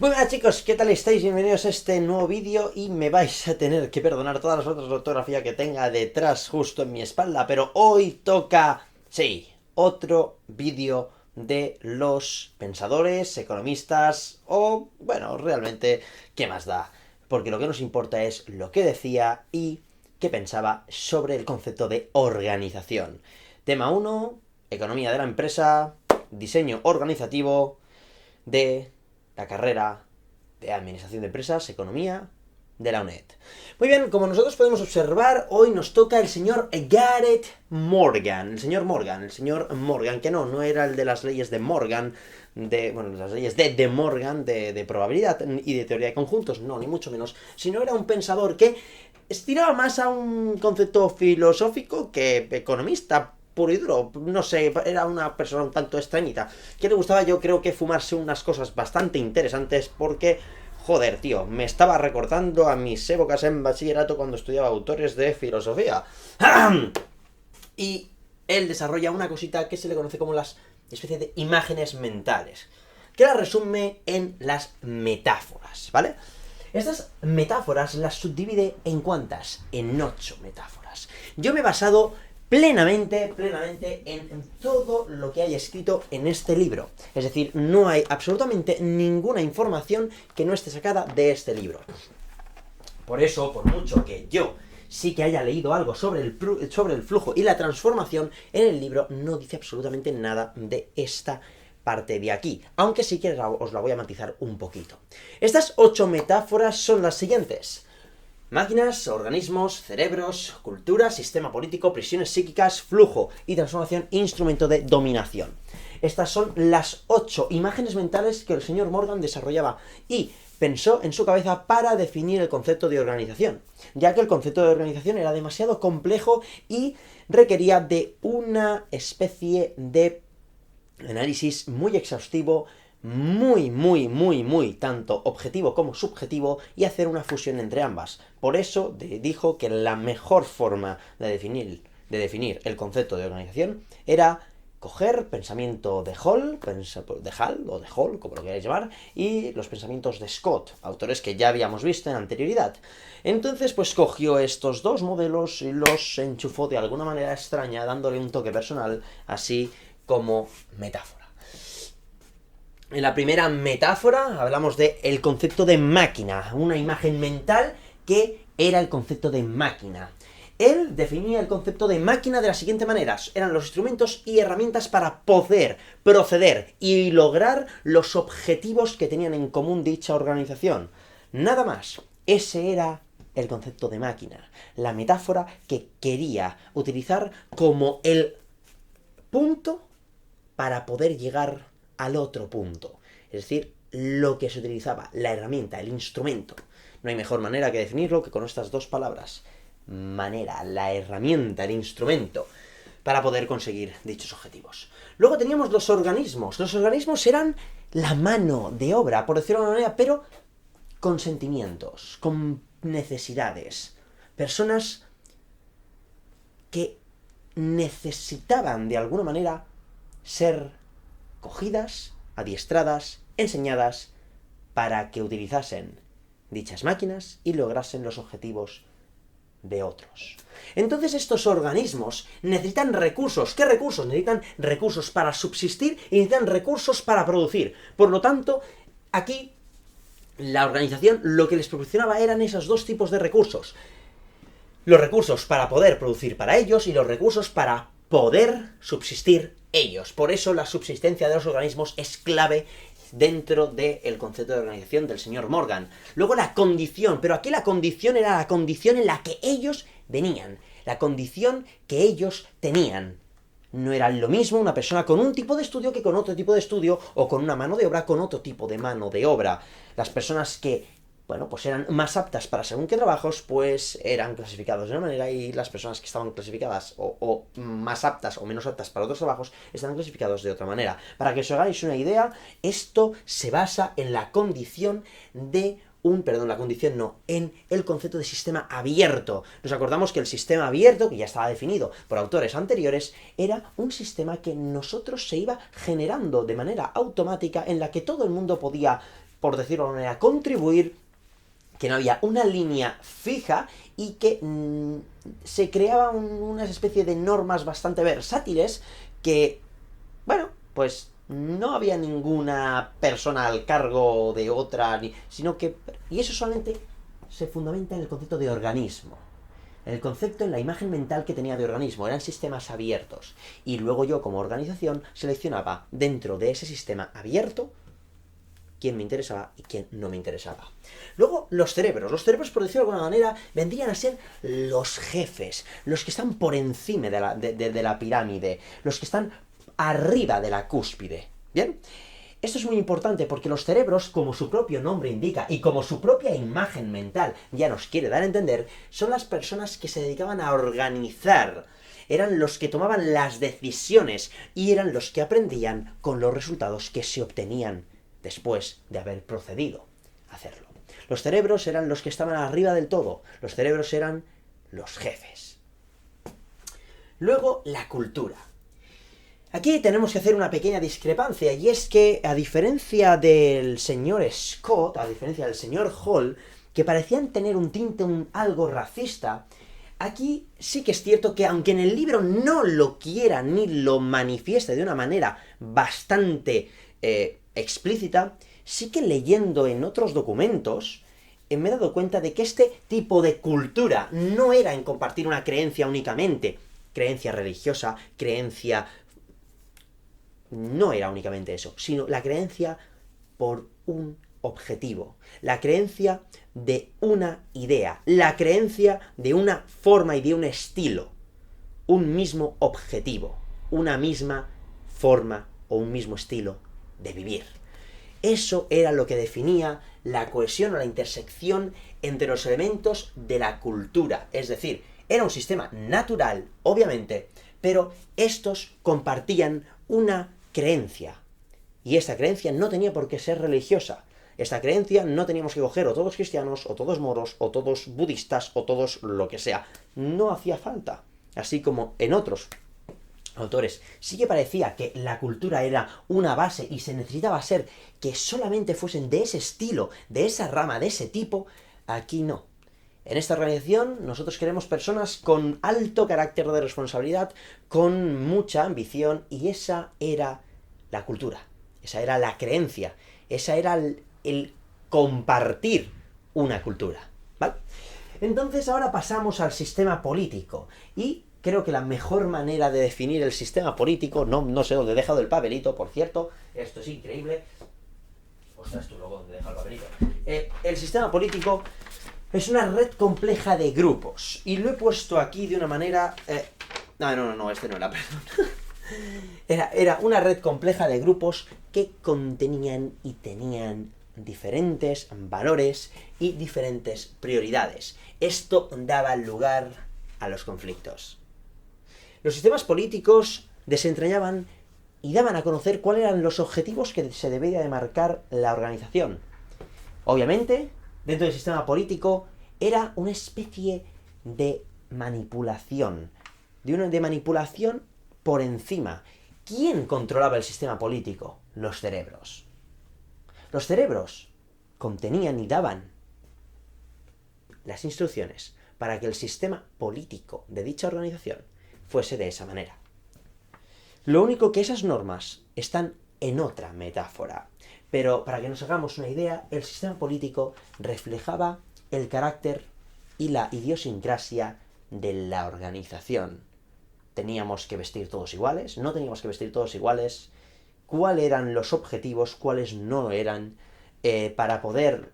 Muy buenas chicos, ¿qué tal estáis? Bienvenidos a este nuevo vídeo y me vais a tener que perdonar todas las otras de ortografía que tenga detrás justo en mi espalda, pero hoy toca, sí, otro vídeo de los pensadores, economistas o, bueno, realmente, ¿qué más da? Porque lo que nos importa es lo que decía y qué pensaba sobre el concepto de organización. Tema 1, economía de la empresa, diseño organizativo de la carrera de Administración de Empresas, Economía, de la UNED. Muy bien, como nosotros podemos observar, hoy nos toca el señor Gareth Morgan. El señor Morgan, que no era el de las leyes de Morgan, las leyes de Morgan, de probabilidad y de teoría de conjuntos, no, ni mucho menos, sino era un pensador que estiraba más a un concepto filosófico que economista puro y duro, no sé, era una persona un tanto extrañita, que le gustaba, yo creo que fumarse unas cosas bastante interesantes porque, joder, tío, me estaba recordando a mis épocas en bachillerato cuando estudiaba autores de filosofía. Y él desarrolla una cosita que se le conoce como las especie de imágenes mentales, que la resume en las metáforas, ¿vale? Estas metáforas las subdivide en ¿cuántas? En 8 metáforas. Yo me he basado plenamente en todo lo que hay escrito en este libro. Es decir, no hay absolutamente ninguna información que no esté sacada de este libro. Por eso, por mucho que yo sí que haya leído algo sobre el flujo y la transformación, en el libro no dice absolutamente nada de esta parte de aquí, aunque sí que os la voy a matizar un poquito. Estas 8 metáforas son las siguientes: máquinas, organismos, cerebros, cultura, sistema político, prisiones psíquicas, flujo y transformación, instrumento de dominación. Estas son las 8 imágenes mentales que el señor Morgan desarrollaba y pensó en su cabeza para definir el concepto de organización, ya que el concepto de organización era demasiado complejo y requería de una especie de análisis muy exhaustivo, muy tanto objetivo como subjetivo, y hacer una fusión entre ambas. Por eso dijo que la mejor forma de definir el concepto de organización era coger pensamiento de Hall, o de Hall, como lo queráis llamar, y los pensamientos de Scott, autores que ya habíamos visto en anterioridad. Entonces, pues cogió estos dos modelos y los enchufó de alguna manera extraña, dándole un toque personal, así como metáfora. En la primera metáfora hablamos de el concepto de máquina, una imagen mental que era el concepto de máquina. Él definía el concepto de máquina de la siguiente manera: eran los instrumentos y herramientas para poder proceder y lograr los objetivos que tenían en común dicha organización. Nada más. Ese era el concepto de máquina, la metáfora que quería utilizar como el punto para poder llegar al otro punto. Es decir, lo que se utilizaba, la herramienta, el instrumento. No hay mejor manera que definirlo que con estas dos palabras: manera, la herramienta, el instrumento, para poder conseguir dichos objetivos. Luego teníamos los organismos. Los organismos eran la mano de obra, por decirlo de una manera, pero con sentimientos, con necesidades. Personas que necesitaban de alguna manera ser cogidas, adiestradas, enseñadas, para que utilizasen dichas máquinas y lograsen los objetivos de otros. Entonces estos organismos necesitan recursos. ¿Qué recursos? Necesitan recursos para subsistir y necesitan recursos para producir. Por lo tanto, aquí la organización lo que les proporcionaba eran esos dos tipos de recursos: los recursos para poder producir para ellos y los recursos para poder subsistir ellos. Por eso la subsistencia de los organismos es clave dentro del concepto de organización del señor Morgan. Luego la condición, pero aquí la condición era la condición en la que ellos venían, la condición que ellos tenían. No era lo mismo una persona con un tipo de estudio que con otro tipo de estudio, o con una mano de obra con otro tipo de mano de obra. Las personas que, bueno, pues eran más aptas para según qué trabajos, pues eran clasificados de una manera, y las personas que estaban clasificadas o más aptas o menos aptas para otros trabajos estaban clasificados de otra manera. Para que os hagáis una idea, esto se basa en la condición de en el concepto de sistema abierto. Nos acordamos que el sistema abierto, que ya estaba definido por autores anteriores, era un sistema que nosotros se iba generando de manera automática, en la que todo el mundo podía por decirlo de alguna manera, contribuir, que no había una línea fija y que se creaban una especie de normas bastante versátiles que, bueno, pues no había ninguna persona al cargo de otra, sino que... Y eso solamente se fundamenta en el concepto de organismo. El concepto en la imagen mental que tenía de organismo, eran sistemas abiertos. Y luego yo, como organización, seleccionaba dentro de ese sistema abierto quién me interesaba y quién no me interesaba. Luego, los cerebros. Los cerebros, por decirlo de alguna manera, vendrían a ser los jefes, los que están por encima de la pirámide, los que están arriba de la cúspide. ¿Bien? Esto es muy importante porque los cerebros, como su propio nombre indica y como su propia imagen mental ya nos quiere dar a entender, son las personas que se dedicaban a organizar. Eran los que tomaban las decisiones y eran los que aprendían con los resultados que se obtenían después de haber procedido a hacerlo. Los cerebros eran los que estaban arriba del todo. Los cerebros eran los jefes. Luego, la cultura. Aquí tenemos que hacer una pequeña discrepancia, y es que, a diferencia del señor Scott, a diferencia del señor Hall, que parecían tener un tinte algo racista, aquí sí que es cierto que, aunque en el libro no lo quiera ni lo manifieste de una manera bastante explícita, sí que leyendo en otros documentos me he dado cuenta de que este tipo de cultura no era en compartir una creencia únicamente, creencia religiosa, creencia... No era únicamente eso, sino la creencia por un objetivo, la creencia de una idea, la creencia de una forma y de un estilo, un mismo objetivo, una misma forma o un mismo estilo de vivir. Eso era lo que definía la cohesión o la intersección entre los elementos de la cultura, es decir, era un sistema natural, obviamente, pero estos compartían una creencia. Y esta creencia no tenía por qué ser religiosa. Esta creencia no teníamos que coger o todos cristianos, o todos moros, o todos budistas, o todos lo que sea. No hacía falta. Así como en otros autores sí que parecía que la cultura era una base y se necesitaba ser que solamente fuesen de ese estilo, de esa rama, de ese tipo, aquí no. En esta organización nosotros queremos personas con alto carácter de responsabilidad, con mucha ambición, y esa era la cultura, esa era la creencia, esa era el compartir una cultura, ¿vale? Entonces ahora pasamos al sistema político, y creo que la mejor manera de definir el sistema político, no sé dónde he dejado el papelito, por cierto, esto es increíble. Ostras, tú luego dónde he dejado el papelito. El sistema político es una red compleja de grupos, y lo he puesto aquí de una manera... No, este no era, perdón. Era una red compleja de grupos que contenían y tenían diferentes valores y diferentes prioridades. Esto daba lugar a los conflictos. Los sistemas políticos desentrañaban y daban a conocer cuáles eran los objetivos que se debía de marcar la organización. Obviamente, dentro del sistema político era una especie de manipulación, de manipulación por encima. ¿Quién controlaba el sistema político? Los cerebros. Los cerebros contenían y daban las instrucciones para que el sistema político de dicha organización fuese de esa manera. Lo único que esas normas están en otra metáfora. Pero para que nos hagamos una idea, el sistema político reflejaba el carácter y la idiosincrasia de la organización. ¿Teníamos que vestir todos iguales? ¿No teníamos que vestir todos iguales? ¿Cuáles eran los objetivos? ¿Cuáles no eran? Para poder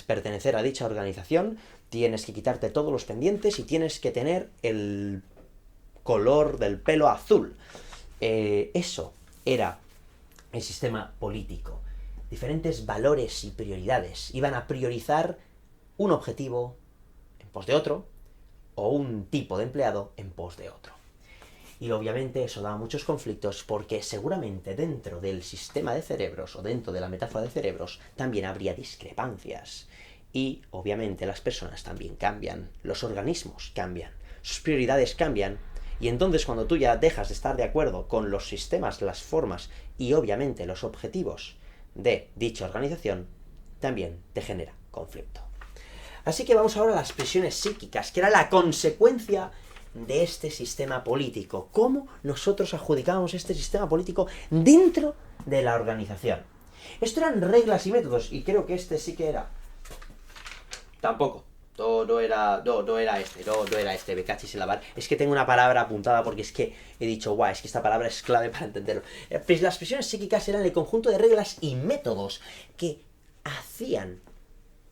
pertenecer a dicha organización, tienes que quitarte todos los pendientes y tienes que tener el color del pelo azul. Eso era el sistema político. Diferentes valores y prioridades. Iban a priorizar un objetivo en pos de otro, o un tipo de empleado en pos de otro. Y obviamente eso daba muchos conflictos, porque seguramente dentro del sistema de cerebros, o dentro de la metáfora de cerebros, también habría discrepancias. Y obviamente las personas también cambian, los organismos cambian, sus prioridades cambian, y entonces cuando tú ya dejas de estar de acuerdo con los sistemas, las formas y obviamente los objetivos de dicha organización, también te genera conflicto. Así que vamos ahora a las presiones psíquicas, que era la consecuencia de este sistema político. ¿Cómo nosotros adjudicábamos este sistema político dentro de la organización? Esto eran reglas y métodos, y creo que este sí que era. Tampoco. No era este, me cachis en la mar. Es que tengo una palabra apuntada porque es que he dicho, guau, es que esta palabra es clave para entenderlo. Las presiones psíquicas eran el conjunto de reglas y métodos que hacían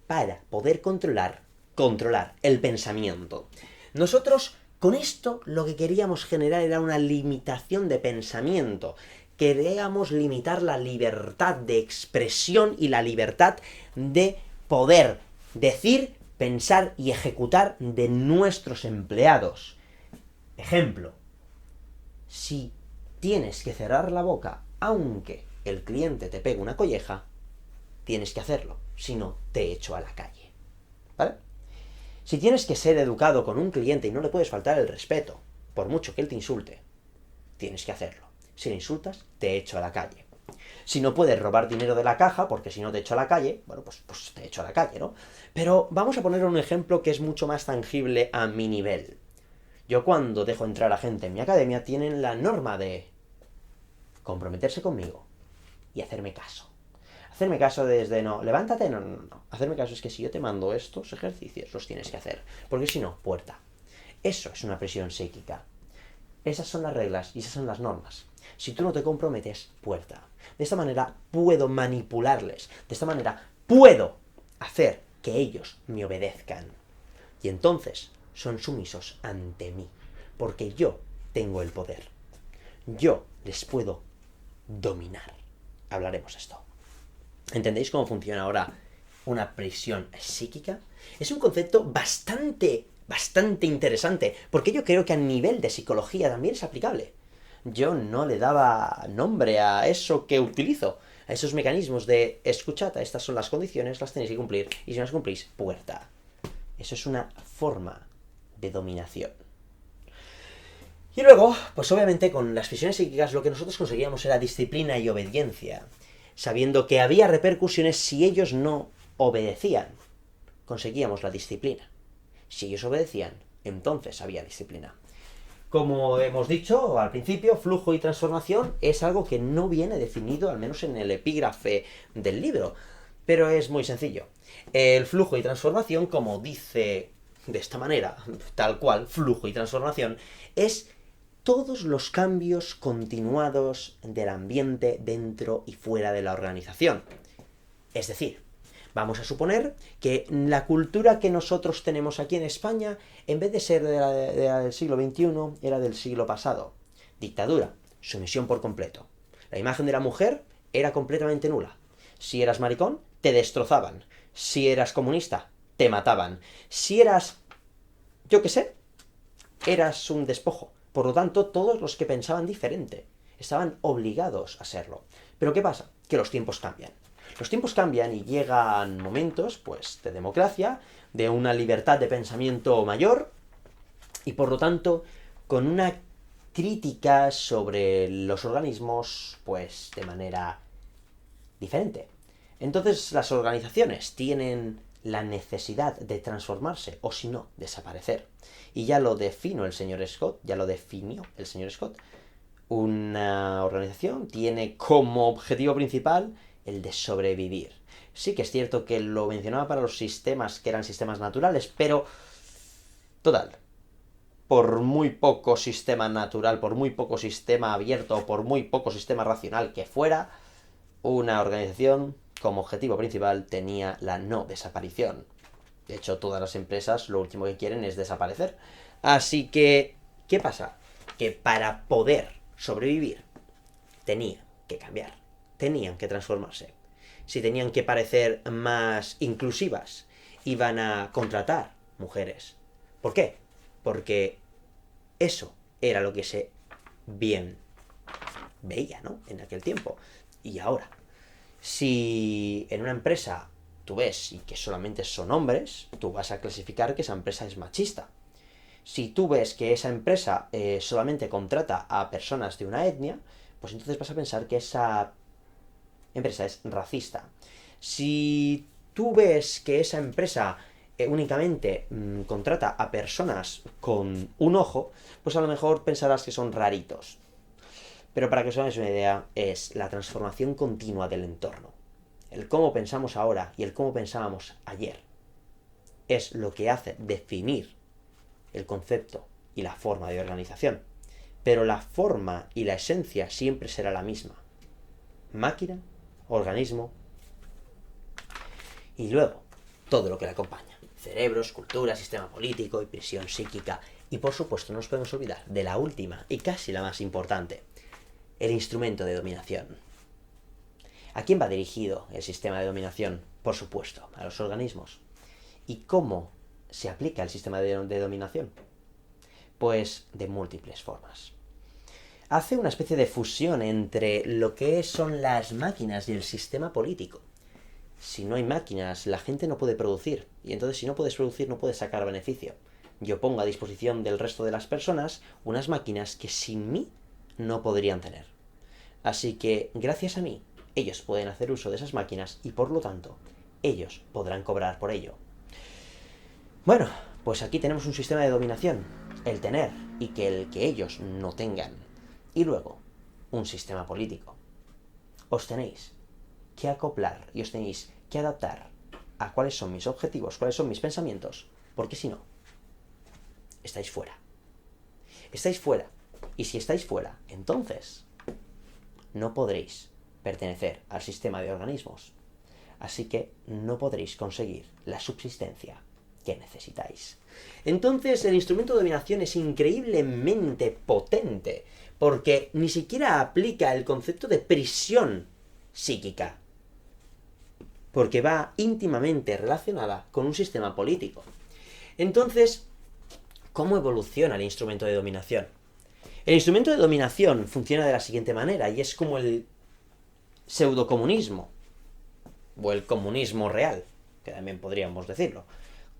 para poder controlar el pensamiento. Nosotros, con esto, lo que queríamos generar era una limitación de pensamiento. Queríamos limitar la libertad de expresión y la libertad de poder decir, pensar y ejecutar de nuestros empleados. Ejemplo, si tienes que cerrar la boca aunque el cliente te pegue una colleja, tienes que hacerlo, si no te echo a la calle. ¿Vale? Si tienes que ser educado con un cliente y no le puedes faltar el respeto, por mucho que él te insulte, tienes que hacerlo. Si le insultas, te echo a la calle. Si no puedes robar dinero de la caja, porque si no te echo a la calle, bueno, pues te echo a la calle, ¿no? Pero vamos a poner un ejemplo que es mucho más tangible a mi nivel. Yo cuando dejo entrar a gente en mi academia, tienen la norma de comprometerse conmigo y hacerme caso. Hacerme caso desde no, levántate, no. Hacerme caso es que si yo te mando estos ejercicios, los tienes que hacer. Porque si no, puerta. Eso es una presión psíquica. Esas son las reglas y esas son las normas. Si tú no te comprometes, puerta. De esta manera puedo manipularles. De esta manera puedo hacer que ellos me obedezcan. Y entonces son sumisos ante mí. Porque yo tengo el poder. Yo les puedo dominar. Hablaremos de esto. ¿Entendéis cómo funciona ahora una presión psíquica? Es un concepto bastante interesante, porque yo creo que a nivel de psicología también es aplicable. Yo no le daba nombre a eso que utilizo, a esos mecanismos de escuchad, estas son las condiciones, las tenéis que cumplir, y si no las cumplís, puerta. Eso es una forma de dominación. Y luego, pues obviamente con las presiones psíquicas lo que nosotros conseguíamos era disciplina y obediencia, sabiendo que había repercusiones si ellos no obedecían. Conseguíamos la disciplina. Si ellos obedecían, entonces había disciplina. Como hemos dicho al principio, flujo y transformación es algo que no viene definido, al menos en el epígrafe del libro, pero es muy sencillo. El flujo y transformación, como dice de esta manera, tal cual, flujo y transformación, es todos los cambios continuados del ambiente dentro y fuera de la organización. Es decir, vamos a suponer que la cultura que nosotros tenemos aquí en España, en vez de ser del siglo XXI, era del siglo pasado. Dictadura, sumisión por completo. La imagen de la mujer era completamente nula. Si eras maricón, te destrozaban. Si eras comunista, te mataban. Si eras, yo qué sé, eras un despojo. Por lo tanto, todos los que pensaban diferente estaban obligados a serlo. Pero ¿qué pasa? Que los tiempos cambian. Los tiempos cambian y llegan momentos, pues, de democracia, de una libertad de pensamiento mayor, y por lo tanto, con una crítica sobre los organismos, pues, de manera diferente. Entonces, las organizaciones tienen la necesidad de transformarse, o si no, desaparecer. Y ya lo definió el señor Scott. Una organización tiene como objetivo principal el de sobrevivir. Sí que es cierto que lo mencionaba para los sistemas que eran sistemas naturales, pero total, por muy poco sistema natural, por muy poco sistema abierto, por muy poco sistema racional que fuera, una organización como objetivo principal tenía la no desaparición. De hecho, todas las empresas lo último que quieren es desaparecer. Así que, ¿qué pasa? Que para poder sobrevivir tenían que cambiar, tenían que transformarse. Si tenían que parecer más inclusivas, iban a contratar mujeres. ¿Por qué? Porque eso era lo que se bien veía, ¿no? En aquel tiempo. Y ahora, si en una empresa tú ves y que solamente son hombres, tú vas a clasificar que esa empresa es machista. Si tú ves que esa empresa solamente contrata a personas de una etnia, pues entonces vas a pensar que esa empresa es racista. Si tú ves que esa empresa únicamente contrata a personas con un ojo, pues a lo mejor pensarás que son raritos. Pero para que os hagáis una idea, es la transformación continua del entorno. El cómo pensamos ahora y el cómo pensábamos ayer es lo que hace definir el concepto y la forma de organización. Pero la forma y la esencia siempre será la misma. Máquina, organismo y luego todo lo que le acompaña. Cerebros, cultura, sistema político y prisión psíquica. Y por supuesto no nos podemos olvidar de la última y casi la más importante, el instrumento de dominación. ¿A quién va dirigido el sistema de dominación? Por supuesto, a los organismos. ¿Y cómo se aplica el sistema de dominación? Pues de múltiples formas. Hace una especie de fusión entre lo que son las máquinas y el sistema político. Si no hay máquinas, la gente no puede producir. Y entonces si no puedes producir, no puedes sacar beneficio. Yo pongo a disposición del resto de las personas unas máquinas que sin mí no podrían tener. Así que, gracias a mí, ellos pueden hacer uso de esas máquinas y por lo tanto, ellos podrán cobrar por ello. Bueno, pues aquí tenemos un sistema de dominación. El tener y que el que ellos no tengan. Y luego, un sistema político. Os tenéis que acoplar y os tenéis que adaptar a cuáles son mis objetivos, cuáles son mis pensamientos, porque si no, estáis fuera. Estáis fuera. Y si estáis fuera, entonces no podréis pertenecer al sistema de organismos. Así que no podréis conseguir la subsistencia que necesitáis. Entonces el instrumento de dominación es increíblemente potente, porque ni siquiera aplica el concepto de prisión psíquica, porque va íntimamente relacionada con un sistema político. Entonces, ¿cómo evoluciona el instrumento de dominación? El instrumento de dominación funciona de la siguiente manera, y es como el pseudocomunismo, o el comunismo real, que también podríamos decirlo.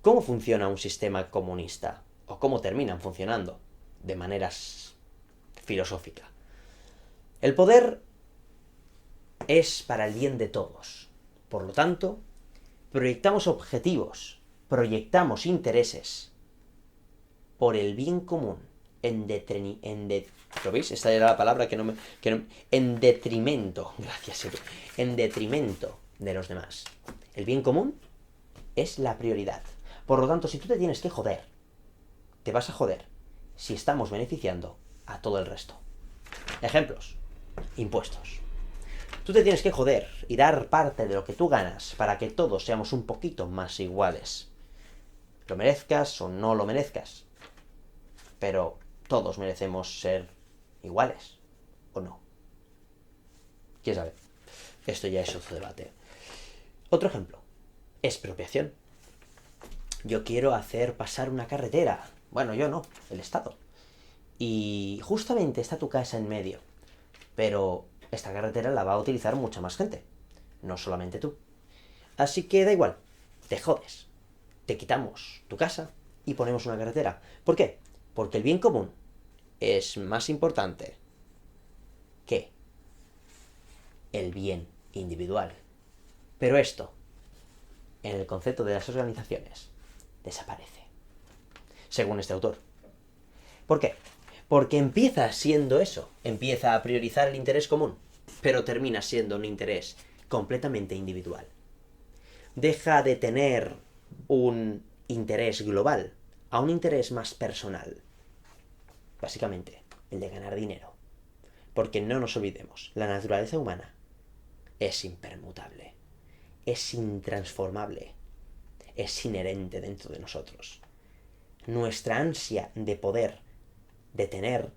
¿Cómo funciona un sistema comunista? ¿O cómo terminan funcionando? De manera filosófica. El poder es para el bien de todos. Por lo tanto, proyectamos objetivos, proyectamos intereses por el bien común, ¿lo veis? Esta era la palabra en detrimento, gracias, en detrimento de los demás. El bien común es la prioridad. Por lo tanto, si tú te tienes que joder, te vas a joder si estamos beneficiando a todo el resto. Ejemplos. Impuestos. Tú te tienes que joder y dar parte de lo que tú ganas para que todos seamos un poquito más iguales. Lo merezcas o no lo merezcas. Pero todos merecemos ser iguales, ¿o no? ¿Quién sabe? Esto ya es otro debate. Otro ejemplo. Expropiación. Yo quiero hacer pasar una carretera. Bueno, yo no, el Estado. Y justamente está tu casa en medio. Pero esta carretera la va a utilizar mucha más gente. No solamente tú. Así que da igual. Te jodes. Te quitamos tu casa y ponemos una carretera. ¿Por qué? Porque el bien común es más importante que el bien individual. Pero esto, en el concepto de las organizaciones, desaparece. Según este autor. ¿Por qué? Porque empieza siendo eso. Empieza a priorizar el interés común. Pero termina siendo un interés completamente individual. Deja de tener un interés global a un interés más personal. Básicamente, el de ganar dinero. Porque no nos olvidemos, la naturaleza humana es impermutable, es intransformable, es inherente dentro de nosotros. Nuestra ansia de poder, de tener,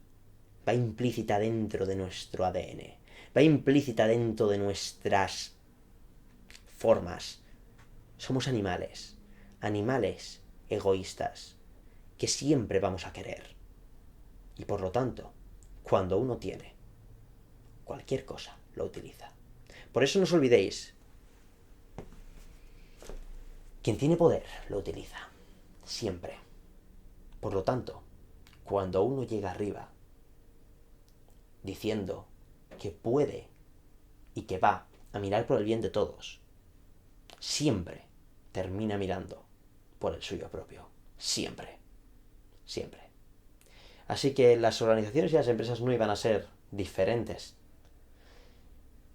va implícita dentro de nuestro ADN, va implícita dentro de nuestras formas. Somos animales, animales egoístas, que siempre vamos a querer. Y por lo tanto, cuando uno tiene cualquier cosa, lo utiliza. Por eso no os olvidéis, quien tiene poder, lo utiliza. Siempre. Por lo tanto, cuando uno llega arriba, diciendo que puede y que va a mirar por el bien de todos, siempre termina mirando por el suyo propio. Siempre. Siempre. Así que las organizaciones y las empresas no iban a ser diferentes.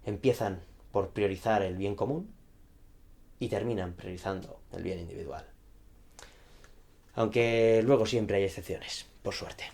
Empiezan por priorizar el bien común y terminan priorizando el bien individual. Aunque luego siempre hay excepciones, por suerte.